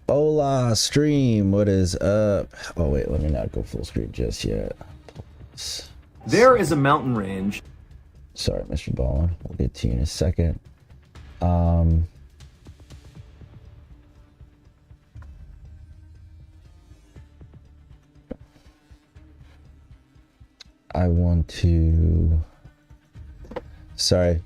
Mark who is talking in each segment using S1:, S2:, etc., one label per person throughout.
S1: Hola, stream. What is up? Oh, wait, let me not go full screen just yet.
S2: There is a mountain range.
S1: Sorry, Mr. Baldwin. We'll get to you in a second. I want to... Sorry.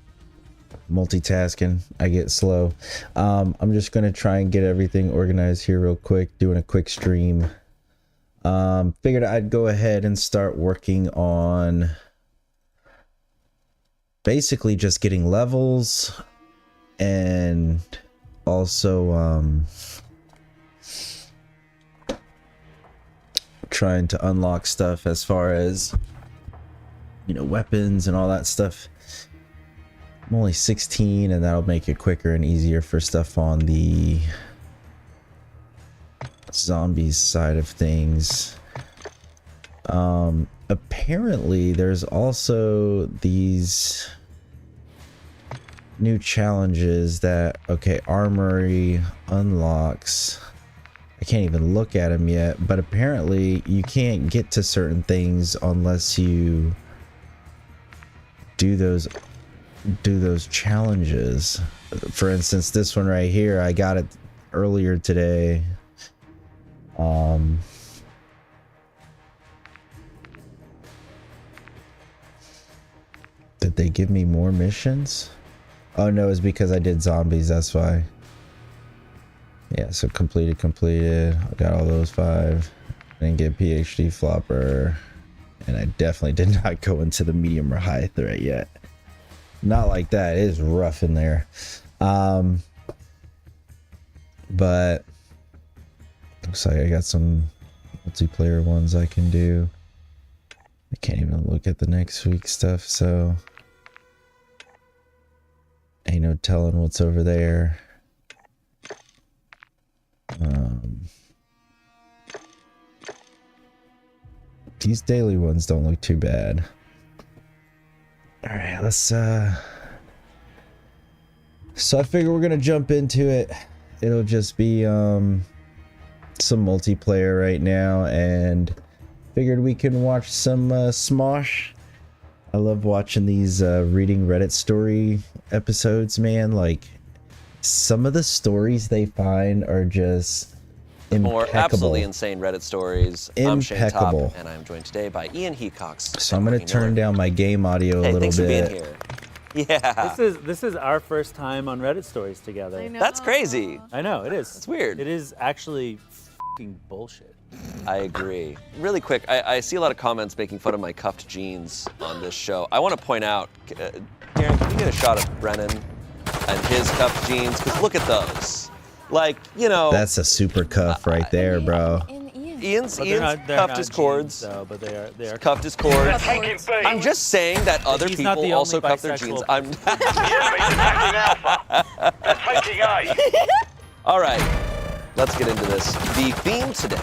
S1: Multitasking. I get slow. I'm just going to try and get everything organized here real quick. Doing a quick stream. Figured I'd go ahead and start working on basically just getting levels and also trying to unlock stuff as far as, you know, weapons and all that stuff. I'm only 16 and that'll make it quicker and easier for stuff on the zombies side of things. Apparently there's also these new challenges that, okay, armory unlocks. I can't even look at them yet, but apparently you can't get to certain things unless you do those challenges. For instance, this one right here, I got it earlier today. Did they give me more missions? Oh no, it's because I did zombies, that's why. Yeah, so completed. I got all those 5. Didn't get PhD flopper. And I definitely did not go into the medium or high threat yet. Not like that. It is rough in there. But looks like I got some multiplayer ones I can do. I can't even look at the next week's stuff, so ain't no telling what's over there. These daily ones don't look too bad. All right, let's so I figure we're gonna jump into it. It'll just be some multiplayer right now, and figured we can watch some Smosh. I love watching these reading Reddit story episodes, man. Like, some of the stories they find are just impeccable.
S3: More absolutely insane Reddit stories. I'm Shane Top, and I'm joined today by Ian Hecox.
S1: So I'm gonna turn down my game audio a little bit.
S3: Thanks for being here. Yeah.
S4: This is our first time on Reddit stories together.
S5: I know.
S3: That's crazy.
S4: I know, it is.
S3: It's weird.
S4: It is actually fucking bullshit.
S3: I agree. Really quick, I see a lot of comments making fun of my cuffed jeans on this show. I want to point out, Darren, can you get a shot of Brennan and his cuffed jeans? Because look at those. Like, you know.
S1: That's a super cuff right there, bro.
S3: Ian's
S4: They're
S3: cuffed his cords.
S4: Jeans, though, but they are
S3: Cuffed his cords. I'm just saying that other
S4: He's not
S3: people
S4: the
S3: also
S4: only
S3: cuff their jeans. I'm. All right, let's get into this. The theme today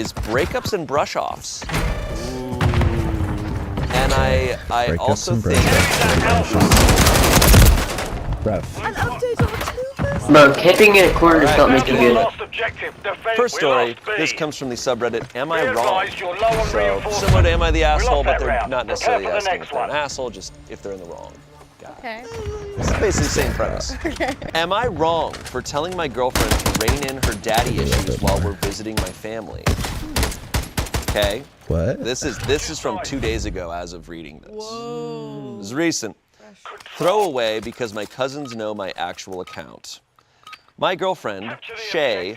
S3: is breakups and brush-offs. And I
S1: Breakups
S3: also
S1: and
S3: think.
S6: Bro, keeping it corner does not make you good.
S3: First story, this comes from the subreddit, Am I Wrong? So, similar to Am I the Asshole, but they're not necessarily asking if they're an asshole, just if they're in the wrong.
S5: Okay.
S3: It's basically the same premise.
S5: Okay.
S3: Am I wrong for telling my girlfriend to rein in her daddy issues while we're visiting my family? Okay.
S1: What?
S3: This is from 2 days ago as of reading this.
S5: Whoa.
S3: This is recent. Throwaway because my cousins know my actual account. My girlfriend, Shay,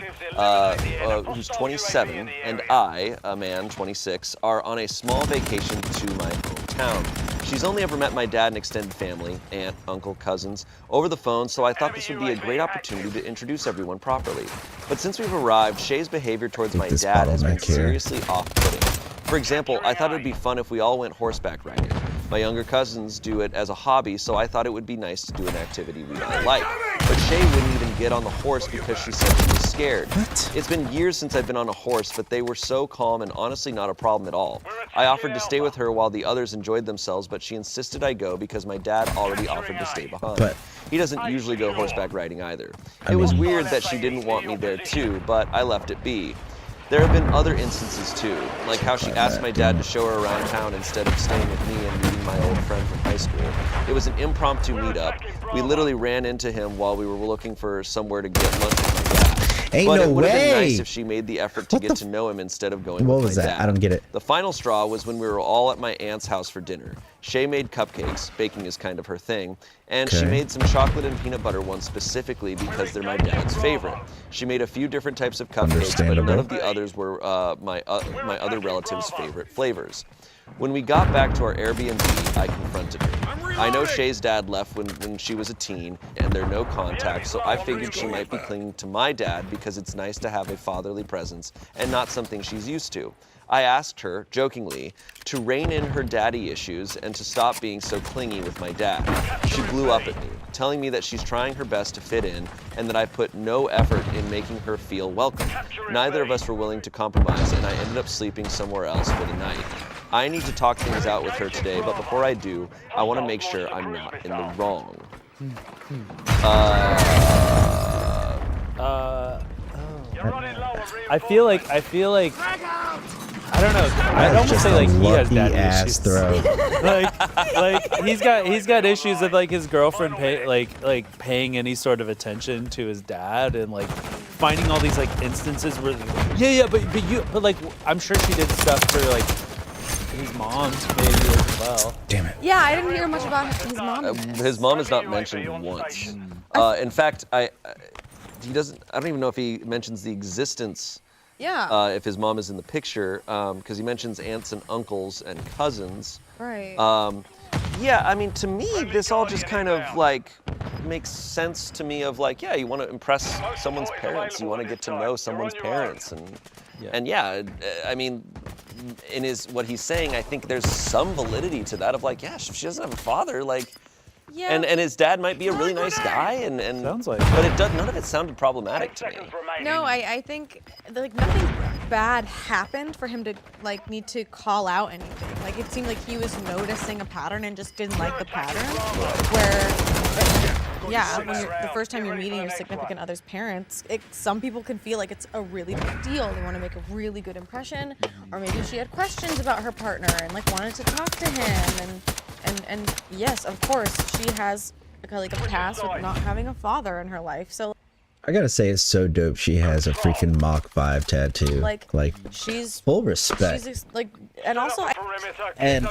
S3: who's 27, and I, a man, 26, are on a small vacation to my hometown. She's only ever met my dad and extended family, aunt, uncle, cousins, over the phone, so I thought this would be a great opportunity to introduce everyone properly. But since we've arrived, Shay's behavior towards my dad has been seriously off-putting. For example, I thought it would be fun if we all went horseback riding. My younger cousins do it as a hobby, so I thought it would be nice to do an activity we might like. But Shay wouldn't even get on the horse because she said she was scared.
S1: What?
S3: It's been years since I've been on a horse, but they were so calm and honestly not a problem at all. I offered to stay with her while the others enjoyed themselves, but she insisted I go because my dad already offered to stay behind.
S1: But
S3: He doesn't usually go horseback riding either. It was weird that she didn't want me there too, but I left it be. There have been other instances too, like how she asked my dad to show her around town instead of staying with me and meeting my old friend from high school. It was an impromptu meetup. We literally ran into him while we were looking for somewhere to get lunch with my dad.
S1: Ain't
S3: But
S1: no
S3: it would have been
S1: way.
S3: nice if she made the effort to get to know him instead of going
S1: What
S3: with
S1: was
S3: my
S1: that?
S3: dad.
S1: I don't get it.
S3: The final straw was when we were all at my aunt's house for dinner. Shay made cupcakes, baking is kind of her thing, and she
S1: Okay.
S3: made some chocolate and peanut butter ones specifically because they're my dad's favorite. She made a few different types of cupcakes, but
S1: Understandable.
S3: none of the others were my other relatives' favorite flavors. When we got back to our Airbnb, I confronted her. I know Shay's dad left when she was a teen, and they're no contact, so I figured she might be clinging to my dad because it's nice to have a fatherly presence and not something she's used to. I asked her, jokingly, to rein in her daddy issues and to stop being so clingy with my dad. She blew up at me, telling me that she's trying her best to fit in and that I put no effort in making her feel welcome. Neither of us were willing to compromise, and I ended up sleeping somewhere else for the night. I need to talk things out with her today, but before I do, I want to make sure I'm not in the wrong.
S4: I feel like I don't know. I'd almost
S1: Just
S4: say
S1: a
S4: like he has
S1: lucky
S4: daddy
S1: ass
S4: issues.
S1: throw.
S4: like he's got issues of like his girlfriend paying any sort of attention to his dad and like finding all these like instances where but like I'm sure she did stuff for like his mom's maybe as well.
S1: Damn it.
S5: Yeah, I didn't hear much about his mom. in this.
S3: His mom is not mentioned once. In fact, he doesn't. I don't even know if he mentions the existence.
S5: Yeah.
S3: If his mom is in the picture, because he mentions aunts and uncles and cousins.
S5: Right.
S3: Yeah, I mean, to me, this all just kind of like makes sense to me of like, yeah, you want to impress someone's parents, you want to get to know someone's parents, and yeah, I mean, in what he's saying, I think there's some validity to that of like, yeah, if she doesn't have a father, like,
S5: yeah.
S3: and his dad might be a really nice guy, and
S4: Sounds like
S3: but none of it sounded problematic to me.
S5: No, I think like nothing bad happened for him to like need to call out anything. Like it seemed like he was noticing a pattern and just didn't like the pattern. Where, yeah, when the first time you're meeting your significant other's parents, some people can feel like it's a really big deal. They want to make a really good impression, or maybe she had questions about her partner and like wanted to talk to him and yes, of course, she has like a past with not having a father in her life. So
S1: I gotta say, it's so dope. She has a freaking Mach 5 tattoo.
S5: like she's
S1: full respect.
S5: she's like, and also
S1: And
S5: I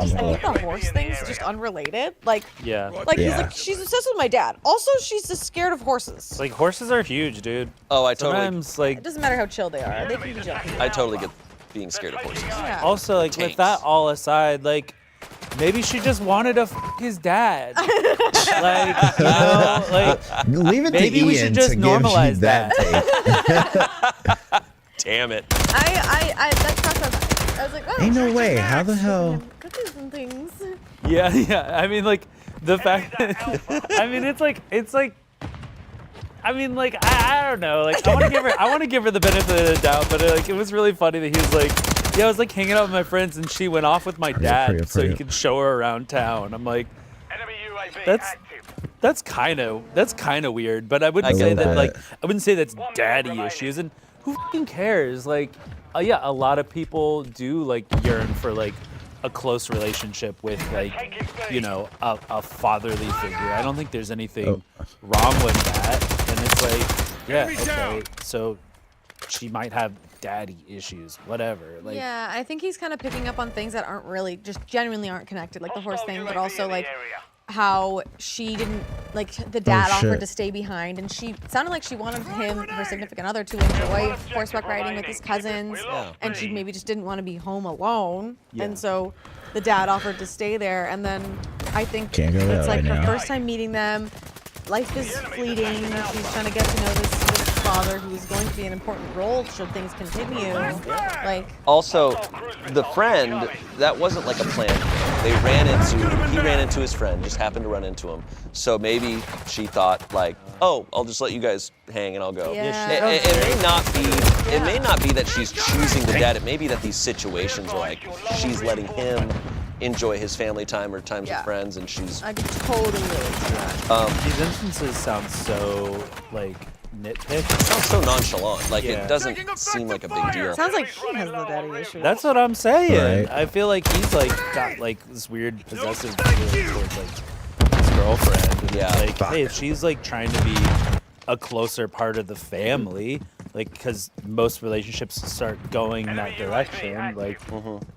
S5: think the horse thing's just unrelated. Like
S4: yeah.
S5: he's
S1: Yeah.
S5: like she's obsessed with my dad. Also, she's just scared of horses.
S4: Like horses are huge, dude.
S3: Oh, I
S4: Sometimes
S5: It
S4: like
S5: doesn't matter how chill they are. They can be jumpy.
S3: totally get being scared of horses.
S5: Yeah.
S4: also like
S3: Tanks.
S4: with that all aside, like maybe she just wanted to his dad. Like, you know, like
S1: leave it
S4: maybe
S1: to
S4: we
S1: Ian
S4: should just
S1: to give you
S4: normalize
S1: that take.
S3: Damn it.
S5: I that crossed my mind. I was like, oh,
S1: Ain't no way. How the
S5: giving
S1: hell?
S5: him cookies and things.
S4: yeah. I mean like the fact I mean it's like I mean, like, I don't know. Like, I want to give her the benefit of the doubt, but like, it was really funny that he was like, yeah, I was like hanging out with my friends, and she went off with my dad
S1: hurry up,
S4: so
S1: hurry
S4: he
S1: up.
S4: could show her around town. I'm like, that's kind of weird, but I wouldn't
S3: I
S4: say
S3: get
S4: that
S3: that.
S4: like I wouldn't say that's daddy issues. And who fucking cares? Like, yeah, a lot of people do like yearn for like a close relationship with like, you know, a fatherly figure. I don't think there's anything wrong with that. And it's like, yeah, okay, so she might have daddy issues, whatever. Like,
S5: Yeah, I think he's kind of picking up on things that aren't really, just genuinely aren't connected, like the horse thing, but also like how she didn't, like the dad offered
S1: shit.
S5: to stay behind, and she it sounded like she wanted him, her significant other, to enjoy horseback riding with his cousins, and she maybe just didn't want to be home alone, and so the dad offered to stay there, and then I think
S1: Can't go
S5: it's
S1: that
S5: like
S1: way
S5: her
S1: now.
S5: first time meeting them. Life is fleeting. She's trying to get to know this father who is going to be an important role should things continue. Like,
S3: Also, the friend, that wasn't like a plan. He ran into his friend, just happened to run into him. So maybe she thought like, oh, I'll just let you guys hang and I'll go.
S5: Yeah.
S3: It may not be that she's choosing the dad. It may be that these situations are like she's letting him enjoy his family time or times
S5: Yeah.
S3: with friends, and she's
S5: I could totally relate to that.
S4: These instances sound so like nitpick.
S3: It sounds so nonchalant. Like
S4: Yeah.
S3: it doesn't seem like a big deal.
S5: Sounds like he has the daddy issue.
S4: That's what I'm saying.
S1: Right.
S4: I feel like he's like got like this weird possessive feeling towards like his girlfriend. And,
S3: Yeah.
S4: Like, hey, if she's like trying to be a closer part of the family, like, because most relationships start going in that direction, like,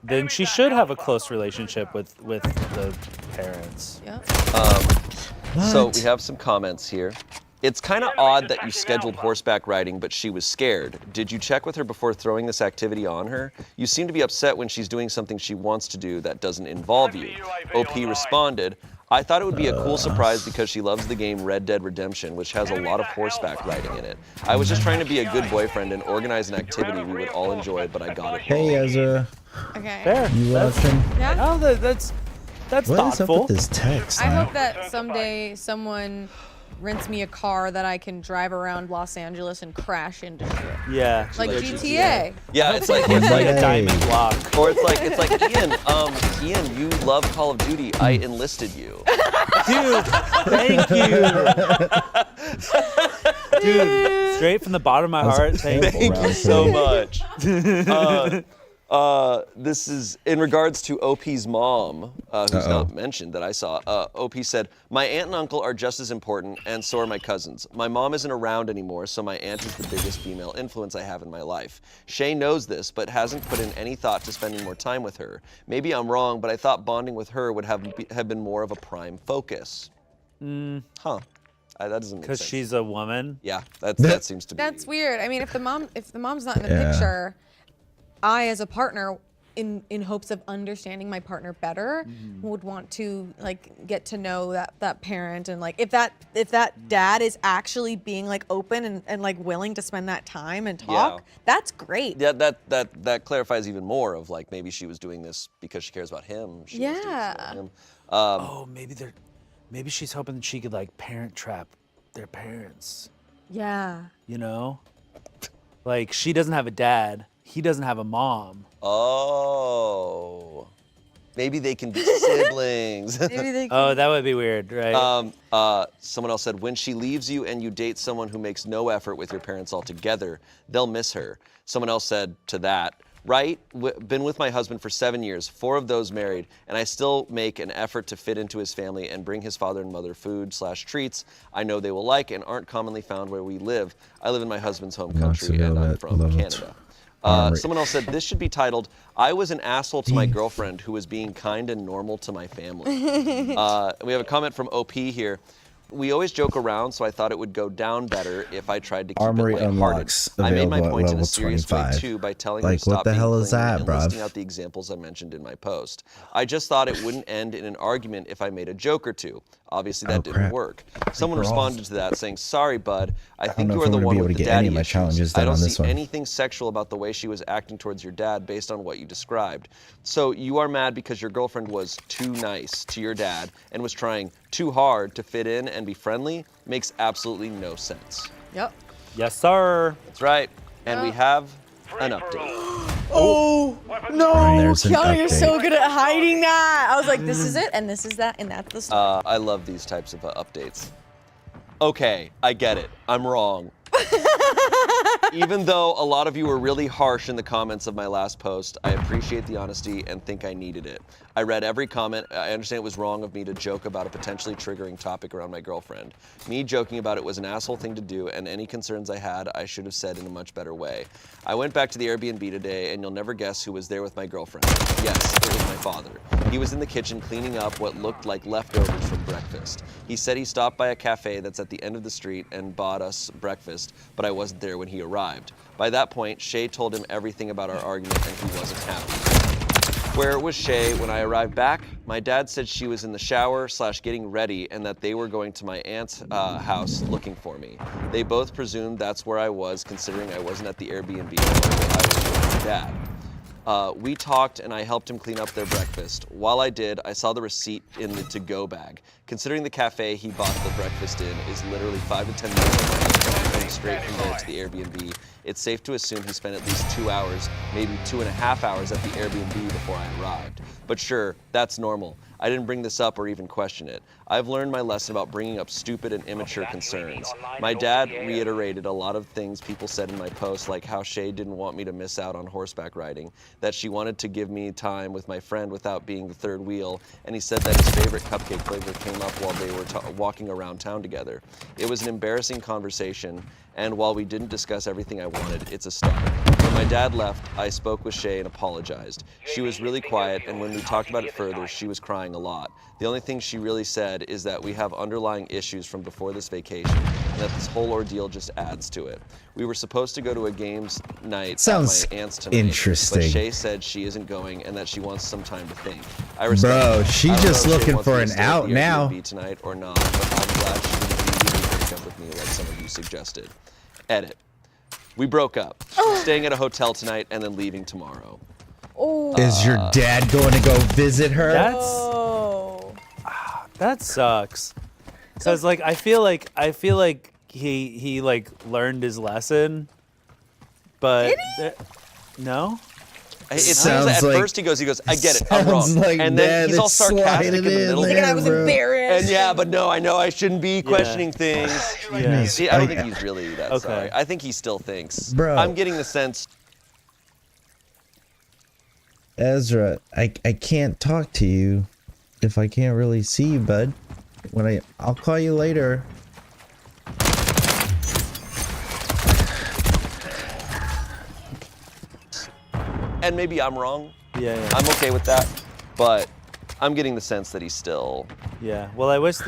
S4: then she should have a close relationship with the parents.
S5: Yeah.
S3: So we have some comments here. It's kind of odd that you scheduled horseback riding, but she was scared. Did you check with her before throwing this activity on her? You seem to be upset when she's doing something she wants to do that doesn't involve you. OP responded, I thought it would be a cool surprise because she loves the game Red Dead Redemption, which has a lot of horseback riding in it. I was just trying to be a good boyfriend and organize an activity we would all enjoy, but I got it
S1: Hey,
S3: wrong.
S1: Ezra.
S5: Okay.
S4: Fair.
S1: You
S4: That's,
S1: watching?
S5: Yeah.
S4: no, that's
S1: What is up
S4: thoughtful.
S1: with this text?
S5: I
S1: man?
S5: hope that someday someone rents me a car that I can drive around Los Angeles and crash into shit.
S4: Yeah.
S5: Like
S4: yeah,
S5: GTA.
S3: Yeah, it's like,
S4: It's like
S1: Hey.
S4: a diamond block.
S3: or it's like Ian, you love Call of Duty. I enlisted you.
S4: Dude, thank you. Dude, straight from the bottom of my heart, thank you.
S3: Thank you
S1: round
S3: so
S1: three.
S3: much. This is in regards to OP's mom, who's not mentioned that I saw. OP said, my aunt and uncle are just as important, and so are my cousins. My mom isn't around anymore, so my aunt is the biggest female influence I have in my life. Shay knows this, but hasn't put in any thought to spending more time with her. Maybe I'm wrong, but I thought bonding with her would have been more of a prime focus. Huh. That doesn't make sense.
S4: Because she's a woman.
S3: Yeah, that seems to be.
S5: That's weird. I mean, if the mom's not in the
S1: Yeah.
S5: picture, I as a partner, in hopes of understanding my partner better, would want to like get to know that parent, and like if that dad is actually being like open and like willing to spend that time and talk,
S3: Yeah.
S5: that's great.
S3: Yeah, that clarifies even more of like maybe she was doing this because she cares about him. She wants to get to know him.
S4: Oh, maybe she's hoping that she could like parent trap their parents.
S5: Yeah.
S4: You know, like she doesn't have a dad, he doesn't have a mom.
S3: Oh, maybe they can be siblings.
S5: Maybe they.
S4: Oh, that would be weird, right?
S3: Someone else said, when she leaves you and you date someone who makes no effort with your parents altogether, they'll miss her. Someone else said to that, right? Been with my husband for 7 years, 4 of those married, and I still make an effort to fit into his family and bring his father and mother food/treats I know they will like and aren't commonly found where we live. I live in my husband's home country and I'm from Canada. Someone else said, this should be titled, I was an asshole to my girlfriend who was being kind and normal to my family. We have a comment from OP here. We always joke around, so I thought it would go down better if I tried to keep
S1: Armory
S3: it lighthearted.
S1: unlocks
S3: I made my
S1: available at
S3: point in a
S1: level
S3: serious way
S1: 25.
S3: too by telling her
S1: Like,
S3: to
S1: what
S3: stop
S1: the
S3: being
S1: hell is
S3: clingy
S1: that,
S3: and
S1: bruv?
S3: listing out the examples I mentioned in my post. I just thought it wouldn't end in an argument if I made a joke or two. Obviously, that didn't
S1: crap.
S3: work. Someone
S1: we're all-
S3: responded to that saying, sorry, bud, I think
S1: know
S3: you
S1: if
S3: are the
S1: I'm gonna
S3: one
S1: be able
S3: with
S1: to
S3: the
S1: get any
S3: daddy
S1: of my
S3: issues.
S1: challenges
S3: I
S1: done
S3: don't
S1: on
S3: see
S1: this one.
S3: anything sexual about the way she was acting towards your dad based on what you described. So you are mad because your girlfriend was too nice to your dad and was trying too hard to fit in and be friendly? Makes absolutely no sense.
S5: Yep.
S4: Yes, sir.
S3: That's right. And we have an update.
S5: Oh no,
S1: There's an
S5: Kelly, you're so
S1: update.
S5: good at hiding that. I was like, this is it, and this is that, and that's the story.
S3: I love these types of updates. Okay, I get it. I'm wrong. Even though a lot of you were really harsh in the comments of my last post, I appreciate the honesty and think I needed it. I read every comment. I understand it was wrong of me to joke about a potentially triggering topic around my girlfriend. Me joking about it was an asshole thing to do, and any concerns I had, I should have said in a much better way. I went back to the Airbnb today, and you'll never guess who was there with my girlfriend. Yes, it was my father. He was in the kitchen cleaning up what looked like leftovers from breakfast. He said he stopped by a cafe that's at the end of the street and bought us breakfast, but I wasn't there when he arrived. By that point, Shay told him everything about our argument, and he wasn't happy. Where was Shay when I arrived back? My dad said she was in the shower / getting ready and that they were going to my aunt's house looking for me. They both presumed that's where I was, considering I wasn't at the Airbnb or I was with my dad. We talked and I helped him clean up their breakfast. While I did, I saw the receipt in the to-go bag. Considering the cafe he bought the breakfast in is literally 5 to 10 minutes away, going straight from there to the Airbnb, it's safe to assume he spent at least 2 hours, maybe 2.5 hours at the Airbnb before I arrived. But sure, that's normal. I didn't bring this up or even question it. I've learned my lesson about bringing up stupid and immature concerns. My dad reiterated a lot of things people said in my post, like how Shay didn't want me to miss out on horseback riding, that she wanted to give me time with my friend without being the third wheel, and he said that his favorite cupcake flavor came up while they were walking around town together. It was an embarrassing conversation, and while we didn't discuss everything I wanted, it's a start. When my dad left, I spoke with Shay and apologized. She was really quiet, and when we talked about it further, she was crying a lot. The only thing she really said is that we have underlying issues from before this vacation, and that this whole ordeal just adds to it. We were supposed to go to a games night
S1: Sounds
S3: at my aunt's tonight,
S1: interesting.
S3: but Shay said she isn't going and that she wants some time to think. I respect
S1: Bro,
S3: that.
S1: she's
S3: I don't know
S1: just
S3: if Shay
S1: looking
S3: wants me
S1: for
S3: to
S1: an
S3: stay at
S1: out
S3: the
S1: now.
S3: Airbnb tonight or not, but I'm glad she didn't immediately break up with me like some of you suggested. Edit. We broke up. Staying at a hotel tonight and then leaving tomorrow.
S1: Is your dad going to go visit her?
S5: Oh.
S4: That sucks. Cause like I feel like he like learned his lesson, but no.
S3: It seems
S1: Sounds
S3: that at
S1: like-
S3: first he goes, I get it, I'm wrong.
S1: Sounds like
S3: And then
S1: Dad
S3: he's all
S1: is
S3: sarcastic in
S1: sliding
S3: the
S1: in
S3: middle.
S1: there.
S5: Thinking I was
S1: bro.
S5: embarrassed.
S3: And yeah, but no, I know I shouldn't be questioning things.
S4: Yeah.
S3: See, I don't think he's really that
S4: Okay.
S3: sorry. I think he still thinks.
S1: Bro.
S3: I'm getting the sense.
S1: Ezra, I can't talk to you if I can't really see you, bud. I'll call you later.
S3: And maybe I'm wrong.
S4: Yeah.
S3: I'm okay with that. But I'm getting the sense that he's still.
S4: Yeah. Well, I wish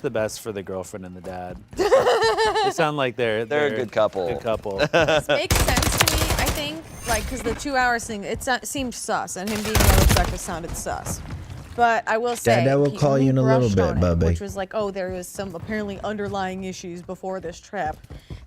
S4: the best for the girlfriend and the dad. They sound like they're
S3: a good couple.
S4: Good couple.
S5: This makes sense to me, I think, like, because the 2 hours thing, seemed sus, and him being yellow breakfast sounded sus. But I will say,
S1: Dad, I will
S5: he
S1: call
S5: only
S1: you in a little
S5: brushed
S1: bit,
S5: on it,
S1: Bubby.
S5: which was like, oh, there was some apparently underlying issues before this trip.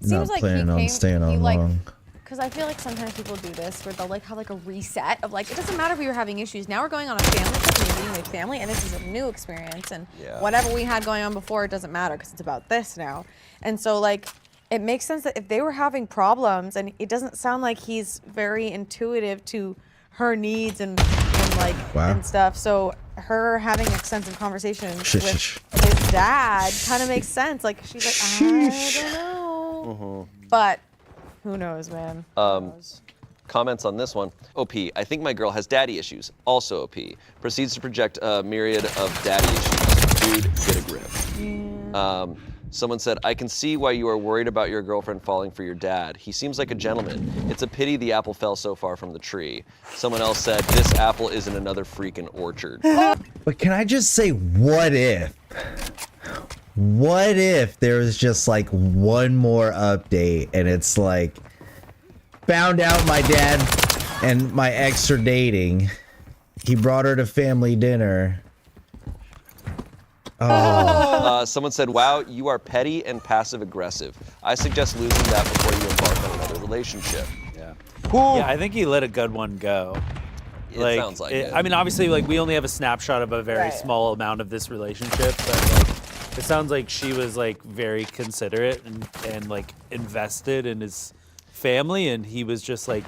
S1: Not
S5: Seems like
S1: planning on staying on long.
S5: Because I feel like sometimes people do this where they'll like have like a reset of like, it doesn't matter if we were having issues. Now we're going on a family trip and you're meeting with family, and this is a new experience. And
S3: Yeah.
S5: whatever we had going on before, it doesn't matter because it's about this now. And so like, it makes sense that if they were having problems, and it doesn't sound like he's very intuitive to her needs and like
S1: Wow.
S5: and stuff. So her having extensive conversations
S1: Shh,
S5: with
S1: shh,
S5: his dad kind of makes sense. Like she's like, I don't know, but who knows, man? Who knows?
S3: Comments on this one. OP, I think my girl has daddy issues. Also OP. Proceeds to project a myriad of daddy issues. Dude, get a grip. Someone said, I can see why you are worried about your girlfriend falling for your dad. He seems like a gentleman. It's a pity the apple fell so far from the tree. Someone else said, this apple is in another freaking orchard.
S1: But can I just say, what if? What if there was just like one more update and it's like, found out my dad and my ex are dating. He brought her to family dinner.
S3: Someone said, wow, you are petty and passive aggressive. I suggest losing that before you embark on another relationship.
S4: Yeah. Yeah, I think he let a good one go.
S3: It sounds like it.
S4: I mean, obviously, like we only have a snapshot of a very
S5: Right.
S4: small amount of this relationship, but like, it sounds like she was like very considerate and like invested in his family, and he was just like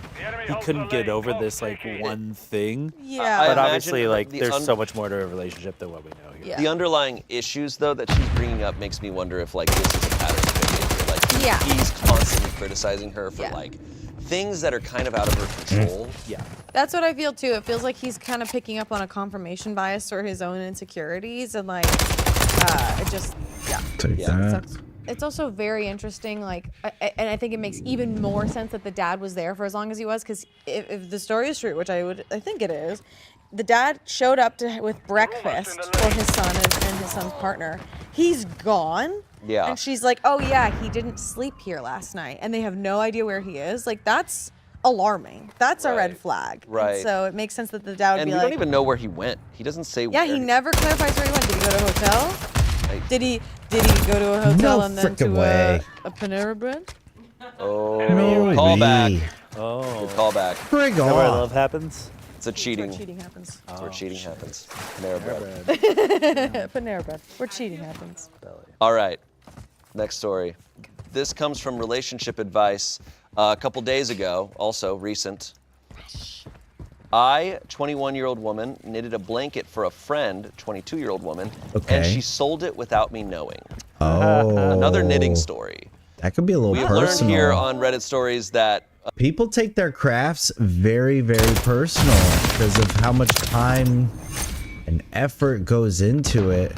S4: he couldn't get over this like one thing.
S5: Yeah.
S3: I
S4: But
S3: imagine
S4: obviously, like
S3: the
S4: there's so much more to a relationship than what we know here.
S5: Yeah.
S3: The underlying issues, though, that she's bringing up makes me wonder if, like, this is a pattern of behavior. Like,
S5: Yeah.
S3: he's constantly criticizing her for,
S5: Yeah.
S3: like, things that are kind of out of her control.
S4: Yeah.
S5: That's what I feel too. It feels like he's kind of picking up on a confirmation bias or his own insecurities, and like, it just, yeah.
S1: Take
S3: Yeah.
S1: that.
S5: sucks. It's also very interesting, like, and I think it makes even more sense that the dad was there for as long as he was, because if the story is true, which I think it is, the dad showed up with breakfast for his son and his son's partner. He's gone.
S3: Yeah.
S5: And she's like, oh yeah, he didn't sleep here last night, and they have no idea where he is. Like, that's alarming. That's a red
S3: Right.
S5: flag. And
S3: Right.
S5: so it makes sense that the dad would
S3: And
S5: be
S3: we
S5: like,
S3: don't even know where he went. He doesn't say
S5: yeah,
S3: where.
S5: he never clarifies where he went. Did he go to a hotel?
S3: Like,
S5: Did he go to a hotel
S1: No
S5: and then
S1: frickin'
S5: to
S1: way.
S5: a Panera Bread?
S3: oh,
S1: No
S3: call back.
S1: way.
S4: Oh.
S3: Call back.
S1: Frig
S4: Is that where
S1: off.
S4: love happens?
S3: It's a cheating.
S5: Where cheating happens.
S3: That's where cheating happens. Panera Bread.
S5: Panera Bread. Where cheating happens.
S3: All right. Next story. This comes from Relationship Advice a couple days ago, also recent. I, 21-year-old woman, knitted a blanket for a friend, 22-year-old woman,
S1: Okay.
S3: and she sold it without me knowing.
S1: Oh.
S3: Another knitting story.
S1: That could be a little
S3: We've
S1: personal.
S3: learned here on Reddit stories that
S1: People take their crafts very, very personal because of how much time and effort goes into it.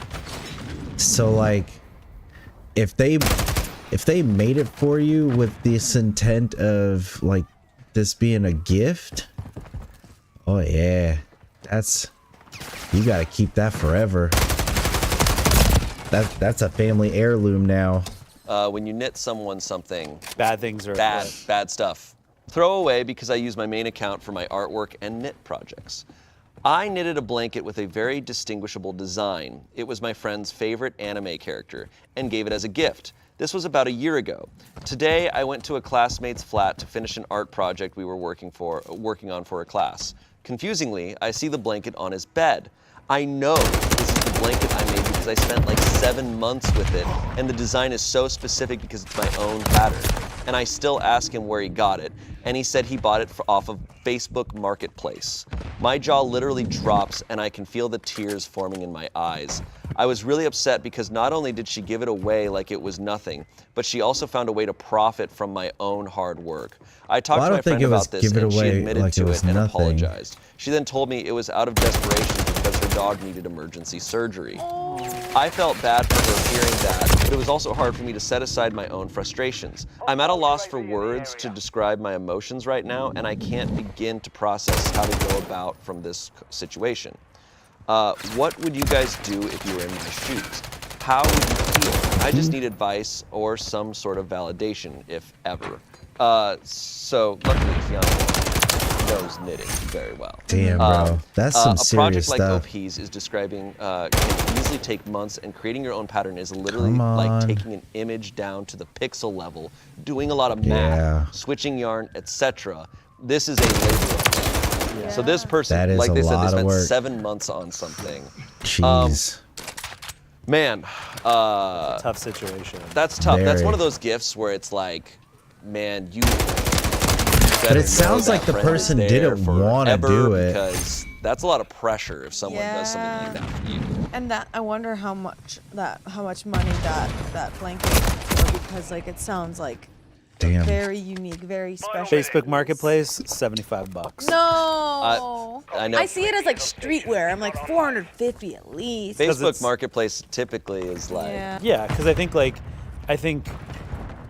S1: So like, if they made it for you with this intent of like this being a gift, oh yeah, you gotta keep that forever. That's a family heirloom now.
S3: when you knit someone something,
S4: Bad things are
S3: bad stuff. Throw away because I use my main account for my artwork and knit projects. I knitted a blanket with a very distinguishable design. It was my friend's favorite anime character and gave it as a gift. This was about a year ago. Today, I went to a classmate's flat to finish an art project we were working on for a class. Confusingly, I see the blanket on his bed. I know this is the blanket I made because I spent like 7 months with it, and the design is so specific because it's my own pattern. And I still ask him where he got it, and he said he bought it off of Facebook Marketplace. My jaw literally drops, and I can feel the tears forming in my eyes. I was really upset because not only did she give it away like it was nothing, but she also found a way to profit from my own hard work. I talked to my friend about this, and she admitted to it and apologized. She then told me it was out of desperation because her dog needed emergency surgery. I felt bad for her hearing that, but it was also hard for me to set aside my own frustrations. I'm at a loss for words to describe my emotions right now, and I can't begin to process how to go about from this situation. What would you guys do if you were in my shoes? How would you feel? I just need advice or some sort of validation, if ever. So luckily, Keanu knows knitting very well.
S1: Damn, bro. That's some serious
S3: stuff. A project
S1: stuff.
S3: like OP's is describing can easily take months, and creating your own pattern is literally like taking an image down to the pixel level, doing a lot of math, switching yarn, etc. This is a labor of love. Yeah. So this person, like they said, they spent 7 months on something.
S1: Jeez.
S3: Man,
S4: tough situation.
S3: That's tough.
S1: Very.
S3: That's one of those gifts where it's like, man, you.
S1: But it sounds like the person didn't want to do it.
S3: Because that's a lot of pressure if someone does something like that for you.
S5: And that I wonder how much money that blanket is for, because like it sounds like very unique, very special.
S4: Facebook Marketplace, $75.
S5: No.
S3: I know.
S5: I see it as like streetwear. I'm like 450 at least.
S3: Facebook Marketplace typically is like.
S4: Yeah, because I think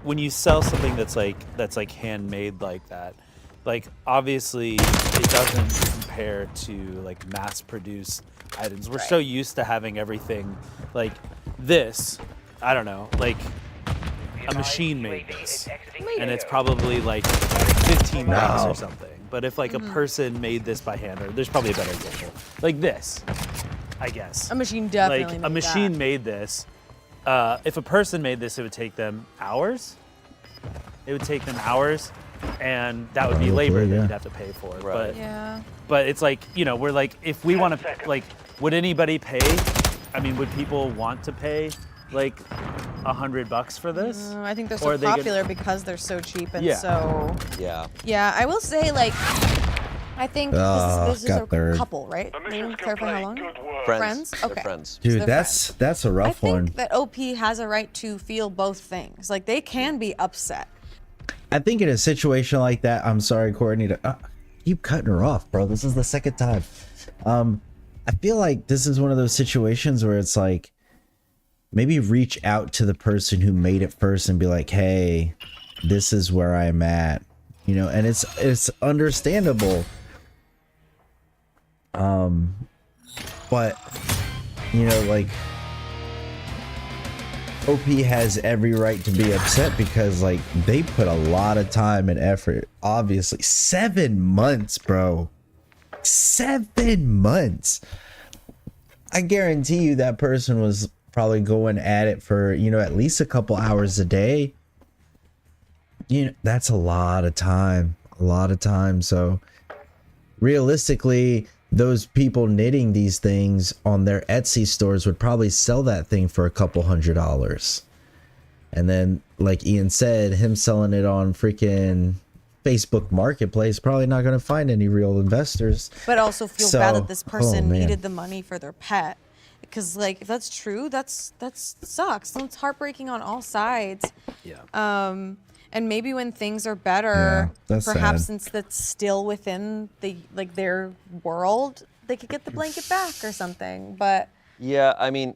S4: when you sell something that's like handmade like that, like obviously it doesn't compare to like mass-produced items. We're so used to having everything like this. I don't know, like a machine made this, and it's probably like $15 or something. But if like a person made this by hand, or there's probably a better example, like this, I guess.
S5: A machine definitely
S4: like
S5: made
S4: a machine
S5: that.
S4: made this. If a person made this, it would take them hours. It would take them hours, and that would be labor that you'd have to pay for.
S3: Right.
S4: But it's like, you know, we're like, if we want to, like, would anybody pay? I mean, would people want to pay like $100 for this?
S5: I think they're so popular because they're so cheap and so.
S3: Yeah.
S5: Yeah, I will say like. I think this is a couple, right? Can you clarify how long? Friends? Okay.
S3: They're friends.
S1: Dude, that's a rough one.
S5: I think that OP has a right to feel both things. Like they can be upset.
S1: I think in a situation like that, I'm sorry, Courtney, to keep cutting her off, bro. This is the second time. I feel like this is one of those situations where it's like, maybe reach out to the person who made it first and be like, hey, this is where I'm at, you know, and it's understandable. But you know, like OP has every right to be upset because like they put a lot of time and effort. Obviously 7 months, bro. 7 months. I guarantee you that person was probably going at it for, you know, at least a couple hours a day. You know, that's a lot of time. So realistically, those people knitting these things on their Etsy stores would probably sell that thing for a couple $100s. And then, like Ian said, him selling it on freaking Facebook Marketplace, probably not going to find any real investors.
S5: But also feel
S1: So-
S5: bad that this person
S1: oh, man.
S5: needed the money for their pet. Because like if that's true, that sucks. It's heartbreaking on all sides.
S4: Yeah.
S5: And maybe when things are better,
S1: Yeah, that's
S5: perhaps
S1: sad.
S5: since that's still within the like their world, they could get the blanket back or something. But
S3: Yeah, I mean,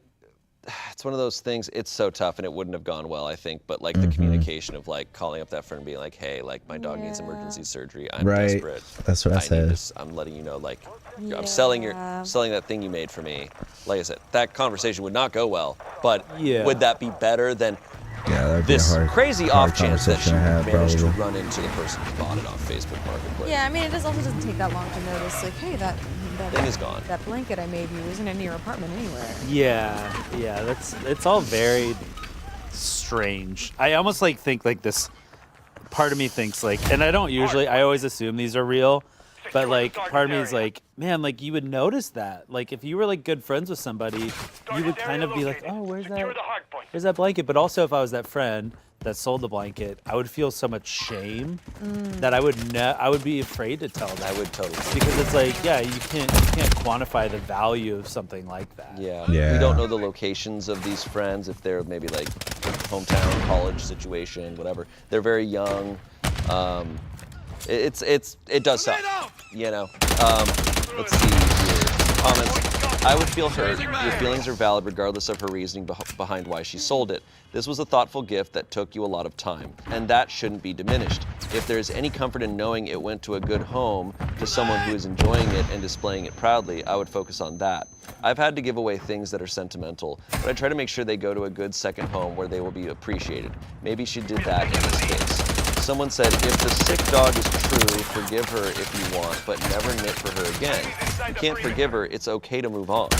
S3: it's one of those things. It's so tough, and it wouldn't have gone well, I think. But like the communication of like calling up that friend and being like, "Hey, like my dog needs
S5: Yeah.
S3: emergency surgery. I'm
S1: Right.
S3: desperate.
S1: That's what I
S3: need
S1: said.
S3: this. I'm letting you know, like, I'm selling that thing you made for me." Like I said, that conversation would not go well. But
S4: Yeah.
S3: would that be better than
S1: Yeah, that'd be a
S3: this
S1: hard,
S3: crazy
S1: hard
S3: off chance that she
S1: conversation to have,
S3: managed to
S1: probably.
S3: run into the person who bought it off Facebook Marketplace?
S5: yeah, I mean, it also doesn't take that long to notice. Like, hey, that
S3: Thing is gone.
S5: That blanket I made you isn't in your apartment anywhere.
S4: Yeah, it's all very strange. I almost like think like this part of me thinks like, and I don't usually, I always assume these are real, but like part of me is like, man, like you would notice that. Like if you were like good friends with somebody, you would kind of be like, oh, where's that blanket? But also if I was that friend that sold the blanket, I would feel so much shame that I would be afraid to tell them.
S3: I would totally.
S4: Because it's like, yeah, you can't quantify the value of something like that.
S3: Yeah.
S1: Yeah.
S3: We don't know the locations of these friends, if they're maybe like hometown, college situation, whatever. They're very young. It does suck. You know. Let's see here. Comments. I would feel hurt. Your feelings are valid regardless of her reasoning behind why she sold it. This was a thoughtful gift that took you a lot of time, and that shouldn't be diminished. If there's any comfort in knowing it went to a good home, to someone who is enjoying it and displaying it proudly, I would focus on that. I've had to give away things that are sentimental, but I try to make sure they go to a good second home where they will be appreciated. Maybe she did that in this case. Someone said, if the sick dog is true, forgive her if you want, but never knit for her again. You can't forgive her, it's okay to move on.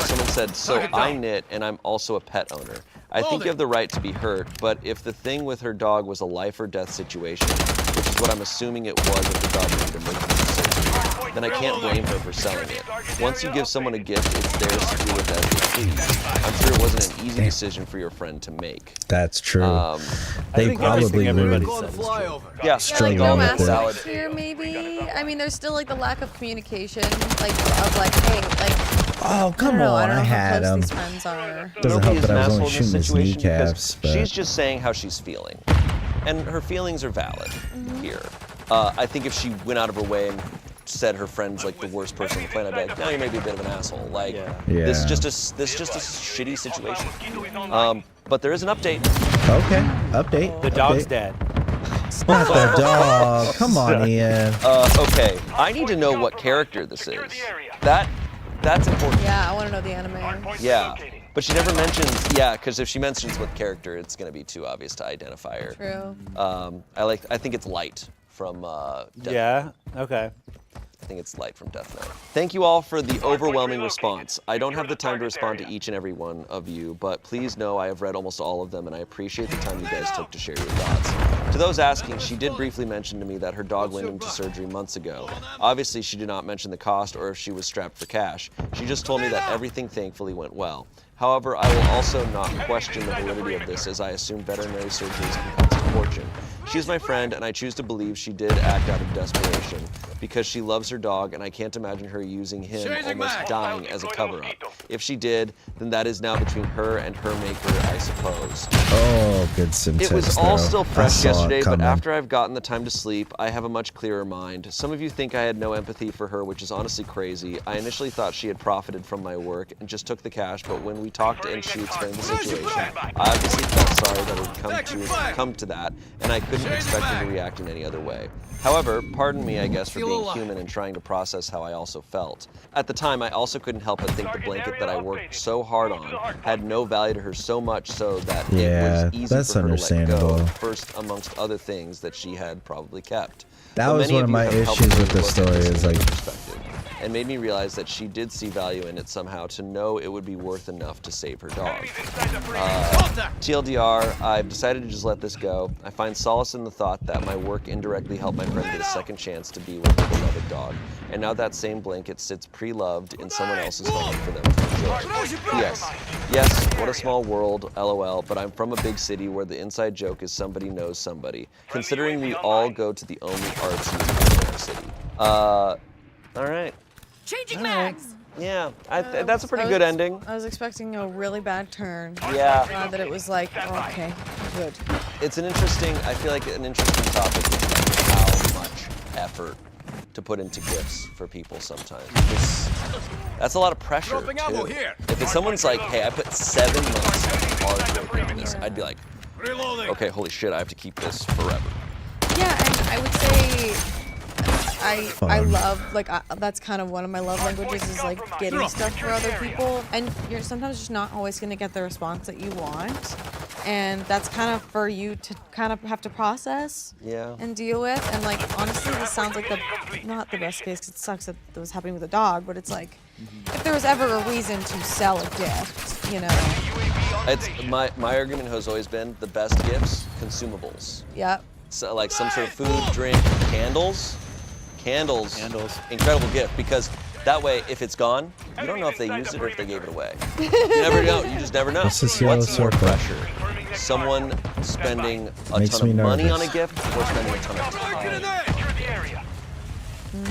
S3: Someone said, so I knit and I'm also a pet owner. I think you have the right to be hurt, but if the thing with her dog was a life or death situation, which is what I'm assuming it was if the dog needed emergency surgery, then I can't blame her for selling it. Once you give someone a gift, it's theirs to do with as they please. I'm sure it wasn't an easy decision for your friend to make.
S1: That's true.
S4: I
S1: They
S4: think
S1: probably
S4: everything everybody
S1: would.
S4: says is true.
S3: Yeah,
S5: Yeah, like
S1: Struggling
S5: no
S1: with it.
S3: valid.
S5: message here, maybe. I mean, there's still like the lack of communication, like of like, hey, like.
S1: Oh,
S5: I
S1: come
S5: don't know. I
S1: on.
S5: don't
S1: I
S5: know how
S1: had
S5: close
S1: him.
S5: these friends are.
S1: Doesn't
S3: Nobody
S1: help
S3: is
S1: that I was
S3: an
S1: only
S3: asshole in this
S1: shooting his
S3: situation because
S1: kneecaps, but
S3: she's just saying how she's feeling, and her feelings are valid here. I think if she went out of her way and said her friend's like the worst person on the planet, I'd be like, no, you may be a bit of an asshole. Like,
S4: Yeah.
S3: this is
S1: Yeah.
S3: just a shitty situation. But there is an update.
S1: okay. Update.
S4: The dog's
S1: update.
S4: dead.
S1: Not the dog. Come on, Ian.
S3: Okay, I need to know what character this is. That's important.
S5: Yeah, I want to know the anime.
S3: Yeah. But she never mentions, because if she mentions what character, it's going to be too obvious to identify her.
S5: True.
S3: I think it's Light from Death
S4: Yeah. Okay.
S3: I think it's Light from Death Note. Thank you all for the overwhelming response. I don't have the time to respond to each and every one of you, but please know I have read almost all of them, and I appreciate the time you guys took to share your thoughts. To those asking, she did briefly mention to me that her dog went into surgery months ago. Obviously, she did not mention the cost or if she was strapped for cash. She just told me that everything thankfully went well. However, I will also not question the validity of this, as I assume veterinary surgeries can cost a fortune. She is my friend, and I choose to believe she did act out of desperation because she loves her dog, and I can't imagine her using him almost dying as a cover-up. If she did, then that is now between her and her maker, I suppose.
S1: Oh, good syntax.
S3: It was all
S1: though.
S3: still
S1: I
S3: fresh
S1: saw it
S3: yesterday, but
S1: coming.
S3: after I've gotten the time to sleep, I have a much clearer mind. Some of you think I had no empathy for her, which is honestly crazy. I initially thought she had profited from my work and just took the cash, but when we talked and she explained the situation, I obviously felt sorry that it would come to that, and I couldn't expect her to react in any other way. However, pardon me, I guess, for being human and trying to process how I also felt. At the time, I also couldn't help but think the blanket that I worked so hard on had no value to her, so much so that
S1: Yeah,
S3: it was easy
S1: that's
S3: for her to let go,
S1: understandable.
S3: first amongst other things that she had probably kept.
S1: That
S3: Though
S1: was
S3: many
S1: one of
S3: you
S1: my
S3: have helped
S1: issues
S3: me
S1: with the
S3: look at
S1: story
S3: this
S1: is
S3: from
S1: like
S3: another perspective. and made me realize that she did see value in it somehow to know it would be worth enough to save her dog. TLDR, I've decided to just let this go. I find solace in the thought that my work indirectly helped my friend get a second chance to be with her beloved dog, and now that same blanket sits pre-loved in someone else's home for them to enjoy. Yes, what a small world, LOL, but I'm from a big city where the inside joke is somebody knows somebody, considering we all go to the only arts museum in our city. All right.
S5: Changing mags.
S3: Yeah, that's a pretty good ending.
S5: I was expecting a really bad turn.
S3: Yeah.
S5: Glad that it was like, oh, okay, good.
S3: It's I feel like an interesting topic is how much effort to put into gifts for people sometimes. That's a lot of pressure, too. If it's someone's like, hey, I put 7 months of hard work into this, I'd be like, okay, holy shit, I have to keep this forever.
S5: Yeah, and I would say I love, that's kind of one of my love languages is like getting stuff for other people. And you're sometimes just not always going to get the response that you want. And that's kind of for you to kind of have to process and deal with. And like, honestly, this sounds like not the best case because it sucks that was happening with a dog, but it's like, if there was ever a reason to sell a gift, you know.
S3: It's my argument has always been the best gifts, consumables.
S5: Yep.
S3: So like some sort of food, drink, candles, incredible gift, because that way, if it's gone, you don't know if they used it or if they gave it away. You never know. You just never know.
S1: This is
S3: What's more pressure? Someone spending a ton of money on a gift or spending a ton of time?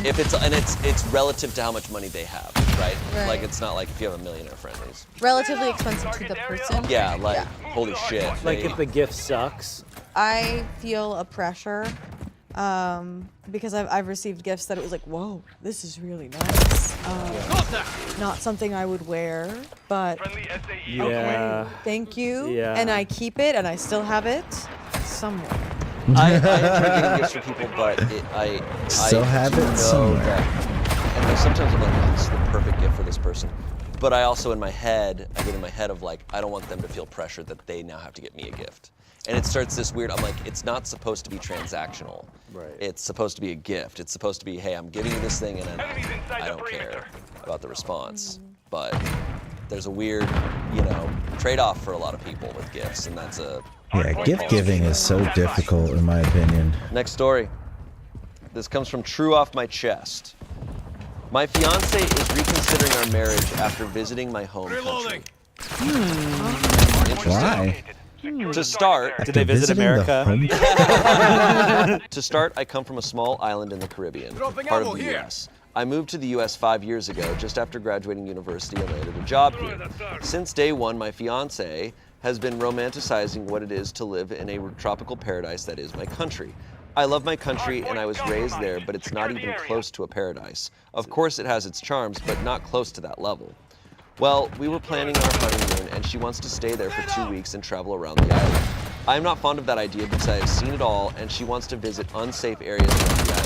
S3: If it's relative to how much money they have, right? Like it's not like if you have a millionaire friend. It's
S5: relatively expensive to the person.
S3: Yeah, like holy shit.
S4: Like if the gift sucks.
S5: I feel a pressure because I've received gifts that it was like, whoa, this is really nice. Not something I would wear, but okay, thank you. Yeah. And I keep it, and I still have it somewhere.
S3: I enjoy getting gifts for people, but I
S1: have it somewhere.
S3: And sometimes I'm like, oh, this is the perfect gift for this person. But I also I get in my head of like, I don't want them to feel pressure that they now have to get me a gift. And it starts this weird, I'm like, it's not supposed to be transactional. Right. It's supposed to be a gift. It's supposed to be, hey, I'm giving you this thing and I don't care about the response. But there's a weird, trade-off for a lot of people with gifts, and that's
S1: gift giving is so difficult in my opinion.
S3: Next story. This comes from True Off My Chest. My fiance is reconsidering our marriage after visiting my home country.
S1: Why?
S3: To start,
S4: did they visit America?
S3: To start, I come from a small island in the Caribbean, part of the U.S. I moved to the U.S. 5 years ago, just after graduating university and landed a job here. Since day one, my fiance has been romanticizing what it is to live in a tropical paradise that is my country. I love my country and I was raised there, but it's not even close to a paradise. Of course it has its charms, but not close to that level. Well, we were planning our honeymoon and she wants to stay there for 2 weeks and travel around the island. I am not fond of that idea because I have seen it all and she wants to visit unsafe areas around the island.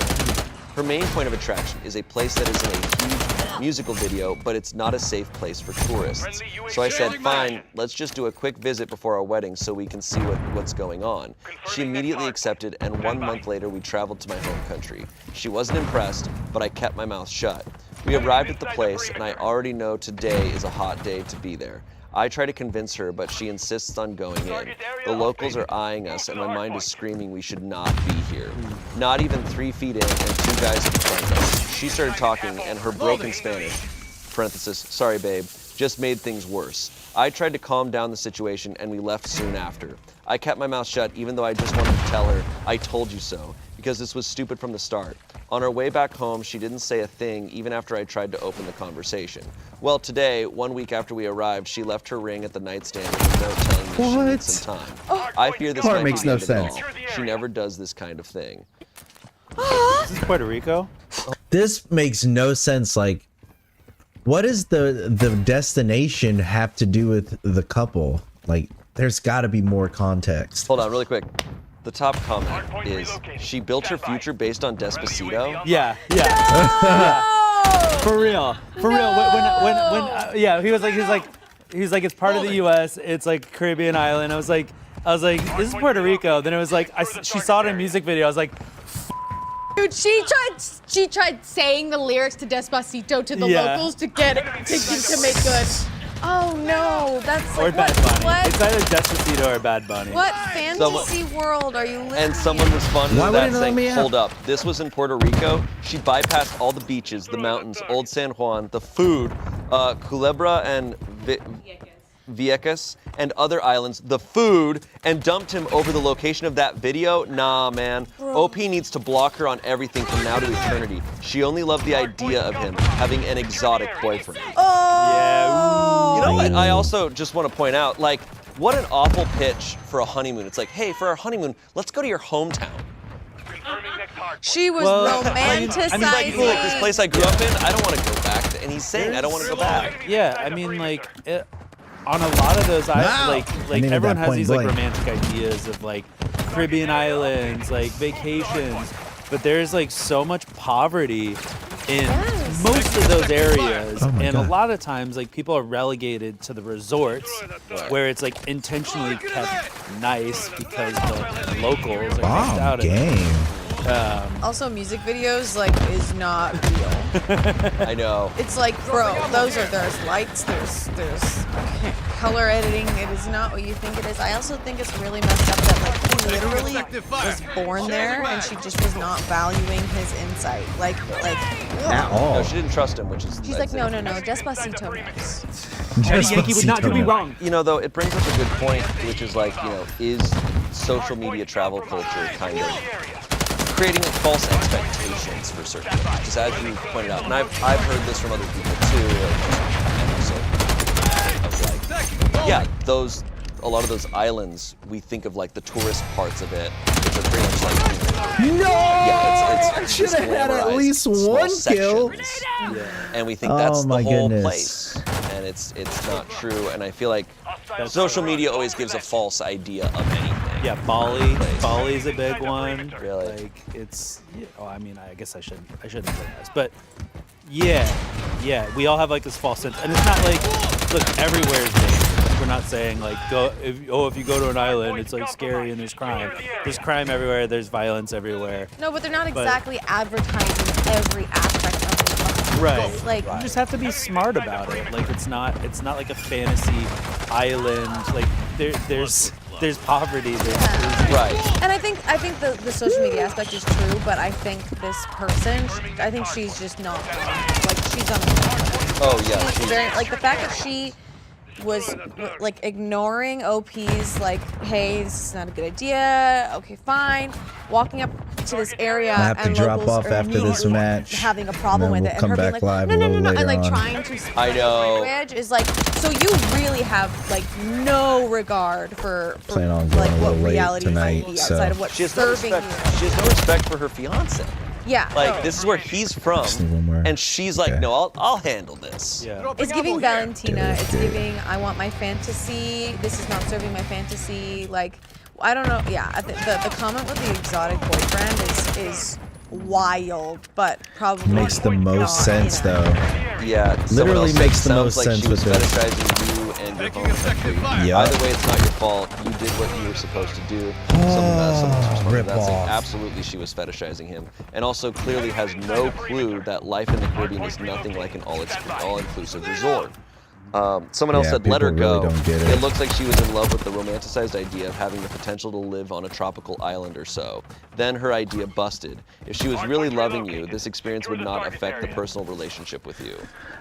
S3: Her main point of attraction is a place that is in a huge musical video, but it's not a safe place for tourists. So I said, fine, let's just do a quick visit before our wedding so we can see what's going on. She immediately accepted, and 1 month later we traveled to my home country. She wasn't impressed, but I kept my mouth shut. We arrived at the place, and I already know today is a hot day to be there. I try to convince her, but she insists on going in. The locals are eyeing us, and my mind is screaming we should not be here. Not even 3 feet in, and 2 guys in front of us. She started talking, and her broken Spanish, parenthesis, sorry babe, just made things worse. I tried to calm down the situation, and we left soon after. I kept my mouth shut, even though I just wanted to tell her, I told you so, because this was stupid from the start. On our way back home, she didn't say a thing, even after I tried to open the conversation. Well, today, 1 week after we arrived, she left her ring at the nightstand with a note telling me she needs some time. I fear this might
S1: makes
S3: be
S1: no
S3: the end of
S1: sense.
S3: it all. She never does this kind of thing.
S4: Is this Puerto Rico?
S1: This makes no sense. Like, what does the destination have to do with the couple? Like, there's got to be more context.
S3: Hold on, really quick. The top comment is, she built her future based on Despacito?
S4: Yeah. For real. When he was like, it's part of the U.S. It's like Caribbean island. I was like, this is Puerto Rico. Then it was like, she saw it in a music video. I was like,
S5: Dude, she tried saying the lyrics to Despacito to the locals to get it to make good. Oh no, that's
S4: Or
S5: like
S4: Bad Bunny.
S5: what?
S4: It's either Despacito or Bad Bunny.
S5: What fantasy world are you living
S3: And someone
S5: in?
S3: responded
S1: Why
S3: to
S1: would
S3: that
S1: it let
S3: saying,
S1: me out?
S3: hold up, this was in Puerto Rico. She bypassed all the beaches, the mountains, Old San Juan, the food, Culebra and Vieques, and other islands, the food, and dumped him over the location of that video. Nah, man. OP needs to block her on everything from now to eternity. She only loved the idea of him having an exotic boyfriend.
S5: Oh.
S3: You know what? I also just want to point out, like, what an awful pitch for a honeymoon. It's like, hey, for our honeymoon, let's go to your hometown.
S5: She was
S3: I
S5: romanticizing.
S3: mean, like, look, this place I grew up in, I don't want to go back. And he's saying, I don't want to go back.
S4: Yeah, I mean, like, on a lot of those islands, like
S1: needed
S4: everyone
S1: that
S4: has
S1: point
S4: these like
S1: blank.
S4: romantic ideas of like Caribbean islands, like vacations, but there's like so much poverty in most of those areas,
S1: my
S4: and
S1: God.
S4: a lot of times like people are relegated to the resorts where it's like intentionally kept nice because the locals are kicked out of it.
S1: game.
S5: Also, music videos like is not real.
S3: I know.
S5: It's like, bro, there's lights, there's color editing. It is not what you think it is. I also think it's really messed up that like he literally was born there and she just was not valuing his insight. Like
S1: At all.
S3: No, she didn't trust him, which is.
S5: she's like, no, Despacito knows.
S4: Eddie Yankee would not do me wrong.
S3: You know, though, it brings up a good point, which is like, you know, is social media travel culture kind of creating false expectations for certain things? Because as you pointed out, and I've heard this from other people too, and also of like, yeah, a lot of those islands, we think of like the tourist parts of it, which are pretty much like, you know,
S1: No!
S3: yeah, it's
S1: Should have had at
S3: glamorized
S1: least
S3: small
S1: one kill.
S3: sections. And we think
S1: Oh
S3: that's the
S1: my
S3: whole
S1: goodness.
S3: place, and it's not true. And I feel like social media always gives a false idea of anything.
S4: Yeah, Bali's a big one.
S3: Really?
S4: Like it's. Oh, I mean, I guess I shouldn't say this, but yeah, we all have like this false sense, and it's not like, look, everywhere is dangerous. We're not saying like if you go to an island, it's like scary and there's crime. There's crime everywhere. There's violence everywhere.
S5: No, but they're not exactly advertising every aspect of it.
S4: Right.
S5: Like
S4: You just have to be smart about it. Like it's not like a fantasy island. Like there's poverty.
S3: Right.
S5: And I think the social media aspect is true, but I think this person, I think she's just not like she's on.
S3: Oh yeah.
S5: She's very like the fact that she was like ignoring OP's like, hey, this is not a good idea. Okay, fine. Walking up to this area
S1: I have to
S5: and
S1: drop
S5: locals
S1: off
S5: are
S1: after this
S5: immediately
S1: match,
S5: having a problem
S1: and
S5: with
S1: then
S5: it,
S1: we'll
S5: and her
S1: come
S5: being
S1: back
S5: like,
S1: live
S5: no,
S1: a
S5: no, no,
S1: little
S5: no, and like
S1: later on.
S5: trying to speak
S3: I know.
S5: language is like, so you really have like no regard for
S1: Plan on
S5: like
S1: going a
S5: what
S1: little late
S5: reality might
S1: tonight,
S5: be
S1: so-
S5: outside of what
S3: She has no
S5: serving
S3: respect.
S5: you.
S3: She has no respect for her fiance.
S5: Yeah.
S3: Like this is where he's from,
S1: Just need one more.
S3: and she's like,
S1: Okay.
S3: no, I'll handle this.
S4: Yeah.
S5: It's giving Valentina.
S1: Dude,
S5: It's
S1: dude.
S5: giving I want my fantasy. This is not serving my fantasy. Like, I don't know. Yeah, the comment with the exotic boyfriend is wild, but probably
S1: Makes the most
S5: not,
S1: sense
S5: you know.
S1: though.
S3: Yeah. someone
S1: Literally
S3: else said,
S1: makes the
S3: "Sounds
S1: most
S3: like
S1: sense
S3: she was
S1: with this."
S3: fetishizing you and your home country.
S1: Yeah.
S3: Either way, it's not your fault. You did what you were supposed to do. Someone else responded
S1: rip
S3: to that saying,
S1: off.
S3: absolutely, she was fetishizing him, and also clearly has no clue that life in the Caribbean is nothing like an all-inclusive resort. Someone else
S1: Yeah,
S3: said, let her
S1: people really
S3: go.
S1: don't get it.
S3: looks like she was in love with the romanticized idea of having the potential to live on a tropical island or so. Then her idea busted. If she was really loving you, this experience would not affect the personal relationship with you.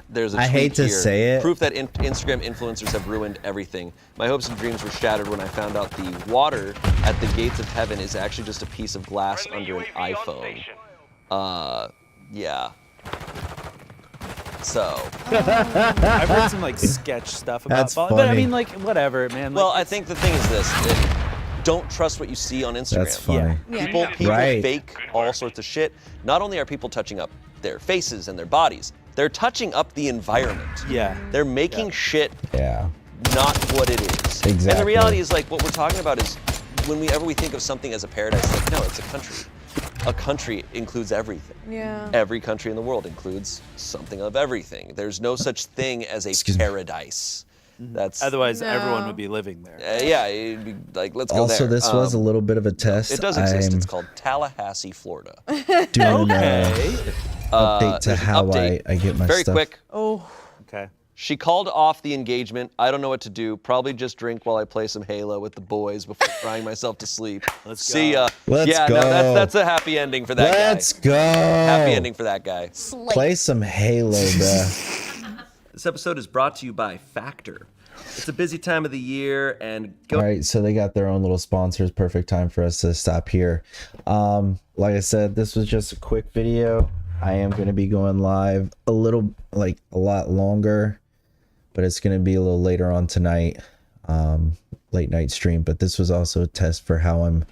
S3: There's a
S1: I
S3: tweet
S1: hate to
S3: here.
S1: say it.
S3: Proof that Instagram influencers have ruined everything. My hopes and dreams were shattered when I found out the water at the gates of heaven is actually just a piece of glass under an iPhone. Yeah. So.
S4: I've heard some like sketch stuff about
S1: That's
S4: Bali, but I
S1: funny.
S4: mean like whatever, man. Like,
S3: Well, I think the thing is this. Don't trust what you see on Instagram.
S1: That's funny.
S5: Yeah.
S3: People
S1: Right.
S3: fake all sorts of shit. Not only are people touching up their faces and their bodies, they're touching up the environment.
S4: yeah.
S3: They're making shit
S1: Yeah.
S3: not what it is. And the
S1: Exactly.
S3: reality is like what we're talking about is whenever we think of something as a paradise, like no, it's a country. A country includes everything.
S5: Yeah.
S3: Every country in the world includes something of everything. There's no such thing as a
S1: Excuse me.
S3: paradise. That's
S4: Otherwise,
S5: No.
S4: everyone would be living there.
S3: yeah. It'd be like, let's go
S1: Also,
S3: there.
S1: this was a little bit of a test.
S3: It does exist.
S1: I'm
S3: It's called Tallahassee, Florida.
S1: doing
S4: Okay.
S1: update to
S3: There's an
S1: how
S3: update.
S1: I get my
S3: Very
S1: stuff.
S3: quick.
S5: Oh,
S4: Okay.
S3: She called off the engagement. I don't know what to do. Probably just drink while I play some Halo with the boys before crying myself to sleep.
S4: Let's
S3: See
S4: go.
S3: ya.
S1: Let's
S3: yeah,
S1: go.
S3: No, that's a happy ending for that
S1: Let's
S3: guy.
S1: go.
S3: Happy ending for that guy.
S5: slay.
S1: Play some Halo, bruh.
S3: This episode is brought to you by Factor. It's a busy time of the year, and
S1: All right, so they got their own little sponsors. Perfect time for us to stop here. Like I said, this was just a quick video. I am going to be going live a lot longer, but it's going to be a little later on tonight. Late night stream, but this was also a test for how I'm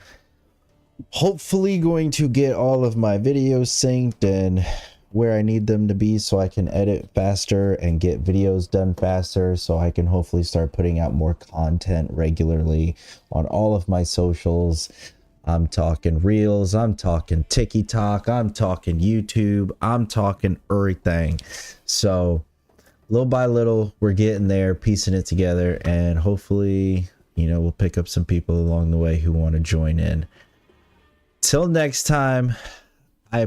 S1: hopefully going to get all of my videos synced and where I need them to be so I can edit faster and get videos done faster, so I can hopefully start putting out more content regularly on all of my socials. I'm talking Reels, I'm talking TikTok, I'm talking YouTube, I'm talking everything. So little by little, we're getting there, piecing it together, and hopefully, we'll pick up some people along the way who want to join in. Till next time, I